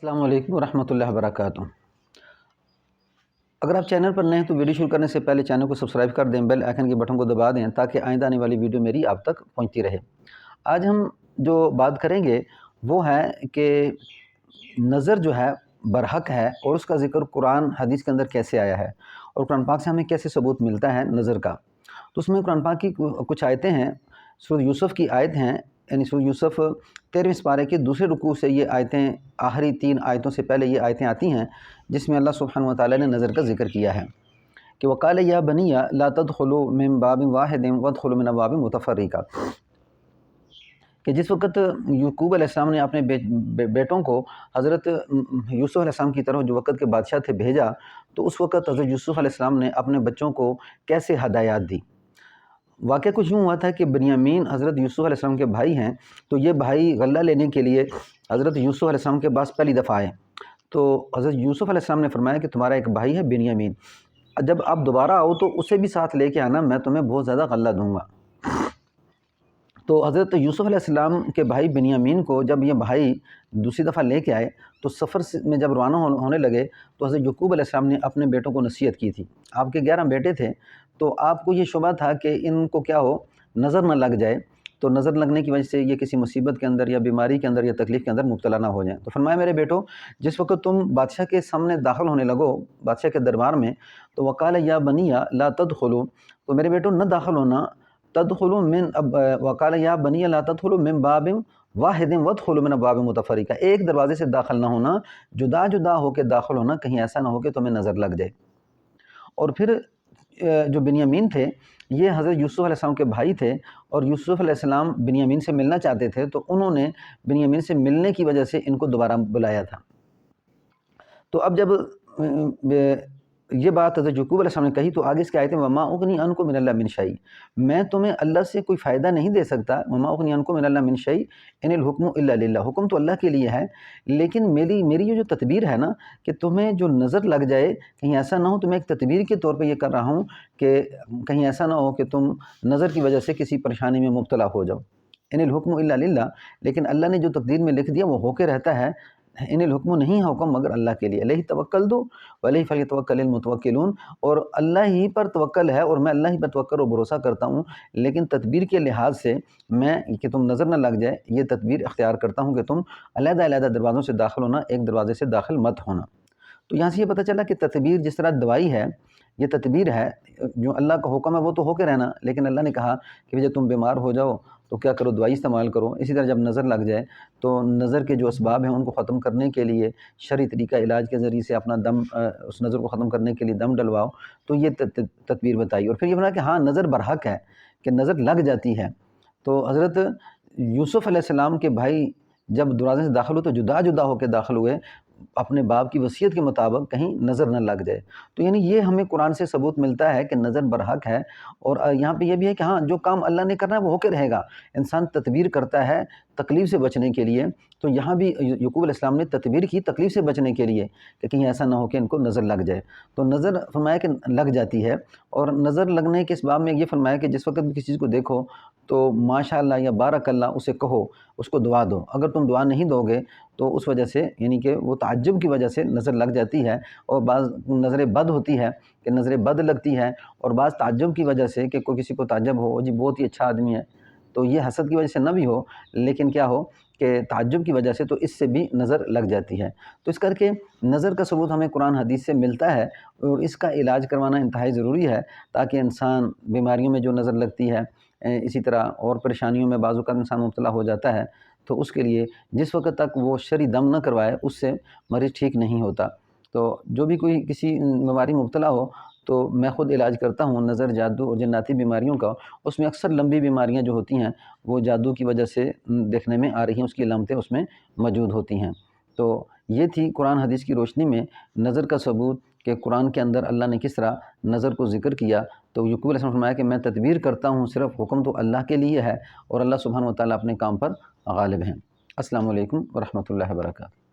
السلام علیکم ورحمۃ اللہ وبرکاتہ۔ اگر آپ چینل پر نئے ہیں تو ویڈیو شروع کرنے سے پہلے چینل کو سبسکرائب کر دیں، بیل آئیکن کے بٹن کو دبا دیں تاکہ آئندہ آنے والی ویڈیو میری آپ تک پہنچتی رہے۔ آج ہم جو بات کریں گے وہ ہے کہ نظر جو ہے برحق ہے اور اس کا ذکر قرآن حدیث کے اندر کیسے آیا ہے اور قرآن پاک سے ہمیں کیسے ثبوت ملتا ہے نظر کا۔ تو اس میں قرآن پاک کی کچھ آیتیں ہیں، سورۃ یوسف کی آیت ہیں، یعنی سورۃ یوسف 13ویں پارے کے دوسرے رکوع سے یہ آیتیں، آخری 3 آیتوں سے پہلے یہ آیتیں آتی ہیں جس میں اللہ سبحانہ وتعالی نے نظر کا ذکر کیا ہے کہ وَقَالَ يَا بَنِيَّ لَا تَدْخُلُوا مِن بَابٍ وَاحِدٍ وَادْخُلُوا مِنْ أَبْوَابٍ مُتَفَرِّقَةٍ، کہ جس وقت یعقوب علیہ السلام نے اپنے بیٹوں کو حضرت یوسف علیہ السلام کی طرف جو وقت کے بادشاہ تھے بھیجا، تو اس وقت حضرت یوسف علیہ السلام نے اپنے بچوں کو کیسے ہدایات دی۔ واقعہ کچھ یوں ہوا تھا کہ بنیامین حضرت یوسف علیہ السلام کے بھائی ہیں، تو یہ بھائی غلہ لینے کے لیے حضرت یوسف علیہ السلام کے پاس پہلی دفعہ آئے، تو حضرت یوسف علیہ السلام نے فرمایا کہ تمہارا ایک بھائی ہے بنیامین، جب آپ دوبارہ آؤ تو اسے بھی ساتھ لے کے آنا، میں تمہیں بہت زیادہ غلہ دوں گا۔ تو حضرت یوسف علیہ السلام کے بھائی بنیامین کو جب یہ بھائی دوسری دفعہ لے کے آئے تو سفر میں جب روانہ ہونے لگے تو حضرت یعقوب علیہ السلام نے اپنے بیٹوں کو نصیحت کی تھی۔ آپ کے 11 بیٹے تھے، تو آپ کو یہ شبہ تھا کہ ان کو کیا ہو، نظر نہ لگ جائے، تو نظر لگنے کی وجہ سے یہ کسی مصیبت کے اندر یا بیماری کے اندر یا تکلیف کے اندر مبتلا نہ ہو جائیں۔ تو فرمایا میرے بیٹو، جس وقت تم بادشاہ کے سامنے داخل ہونے لگو، بادشاہ کے دربار میں، تو وقال یا بنی لا تدخلوا، تو میرے بیٹو نہ داخل ہونا، تدخلوا من وقال یا بنی لا تدخلوا من باب واحد وادخلوا من ابواب متفرقہ، ایک دروازے سے داخل نہ ہونا، جدا جدا ہو کے داخل ہونا، کہیں ایسا نہ ہو کہ تمہیں نظر لگ جائے۔ اور پھر جو بنیامین تھے یہ حضرت یوسف علیہ السلام کے بھائی تھے، اور یوسف علیہ السلام بنیامین سے ملنا چاہتے تھے، تو انہوں نے بنیامین سے ملنے کی وجہ سے ان کو دوبارہ بلایا تھا۔ تو اب جب یہ بات حضرت یعقوب علیہ السلام نے کہی تو آگے اس کی آیتیں وما اغنی عنکم من اللہ من شیء، میں تمہیں اللہ سے کوئی فائدہ نہیں دے سکتا، وما اغنی عنکم من اللہ من شیء ان الحکم الا للہ، حکم تو اللہ کے لیے ہے، لیکن میری یہ جو تدبیر ہے نا کہ تمہیں جو نظر لگ جائے، کہیں ایسا نہ ہو، تو میں ایک تدبیر کے طور پہ یہ کر رہا ہوں کہ کہیں ایسا نہ ہو کہ تم نظر کی وجہ سے کسی پریشانی میں مبتلا ہو جاؤ۔ ان الحکم الا للہ، لیکن اللہ نے جو تقدیر میں لکھ دیا وہ ہو کے رہتا ہے، ان الحکم نہیں ہے حکم مگر اللہ کے لیے، علیہ توکل دو وعلیہ فلیتوکل المتوکلون، اور اللہ ہی پر توکل ہے اور میں اللہ ہی پر توکل اور بھروسہ کرتا ہوں، لیکن تدبیر کے لحاظ سے میں کہ تم نظر نہ لگ جائے یہ تدبیر اختیار کرتا ہوں کہ تم علیحدہ علیحدہ دروازوں سے داخل ہونا، ایک دروازے سے داخل مت ہونا۔ تو یہاں سے یہ پتہ چلا کہ تدبیر جس طرح دوائی ہے، یہ تدبیر ہے، جو اللہ کا حکم ہے وہ تو ہو کے رہنا، لیکن اللہ نے کہا کہ جب تم بیمار ہو جاؤ تو کیا کرو، دوائی استعمال کرو۔ اسی طرح جب نظر لگ جائے تو نظر کے جو اسباب ہیں ان کو ختم کرنے کے لیے شرعی طریقہ علاج کے ذریعے سے اپنا دم، اس نظر کو ختم کرنے کے لیے دم ڈلواؤ، تو یہ تدبیر بتائی۔ اور پھر یہ بنا کہ ہاں نظر برحق ہے، کہ نظر لگ جاتی ہے۔ تو حضرت یوسف علیہ السلام کے بھائی جب دروازے سے داخل ہوئے تو جدا جدا ہو کے داخل ہوئے، اپنے باپ کی وصیت کے مطابق کہیں نظر نہ لگ جائے۔ تو یعنی یہ ہمیں قرآن سے ثبوت ملتا ہے کہ نظر برحق ہے، اور یہاں پہ یہ بھی ہے کہ ہاں جو کام اللہ نے کرنا ہے وہ ہو کے رہے گا، انسان تدبیر کرتا ہے تکلیف سے بچنے کے لیے، تو یہاں بھی یعقوب علیہ السلام نے تدبیر کی تکلیف سے بچنے کے لیے کہ کہیں ایسا نہ ہو کہ ان کو نظر لگ جائے۔ تو نظر فرمایا کہ لگ جاتی ہے، اور نظر لگنے کے اس باب میں یہ فرمایا کہ جس وقت بھی کسی چیز کو دیکھو تو ماشاءاللہ یا بارک اللہ اسے کہو، اس کو دعا دو۔ اگر تم دعا نہیں دو گے تو اس وجہ سے یعنی کہ وہ تعجب کی وجہ سے نظر لگ جاتی ہے، اور بعض نظر بد ہوتی ہے کہ نظر بد لگتی ہے، اور بعض تعجب کی وجہ سے کہ کوئی کسی کو تعجب ہو جی بہت ہی اچھا آدمی ہے، تو یہ حسد کی وجہ سے نہ بھی ہو، لیکن کیا ہو کہ تعجب کی وجہ سے، تو اس سے بھی نظر لگ جاتی ہے۔ تو اس کر کے نظر کا ثبوت ہمیں قرآن حدیث سے ملتا ہے، اور اس کا علاج کروانا انتہائی ضروری ہے تاکہ انسان بیماریوں میں جو نظر لگتی ہے، اسی طرح اور پریشانیوں میں بعض اوقات انسان مبتلا ہو جاتا ہے، تو اس کے لیے جس وقت تک وہ شرعی دم نہ کروائے اس سے مریض ٹھیک نہیں ہوتا۔ تو جو بھی کوئی کسی بیماری مبتلا ہو تو میں خود علاج کرتا ہوں نظر، جادو اور جناتی بیماریوں کا، اس میں اکثر لمبی بیماریاں جو ہوتی ہیں وہ جادو کی وجہ سے دیکھنے میں آ رہی ہیں، اس کی علامتیں اس میں موجود ہوتی ہیں۔ تو یہ تھی قرآن حدیث کی روشنی میں نظر کا ثبوت کہ قرآن کے اندر اللہ نے کس طرح نظر کو ذکر کیا۔ تو یعقوب علیہ السلام نے فرمایا کہ میں تدبیر کرتا ہوں، صرف حکم تو اللہ کے لیے ہے، اور اللہ سبحانہ و تعالیٰ اپنے کام پر غالب ہیں۔ السلام علیکم ورحمۃ اللہ وبرکاتہ۔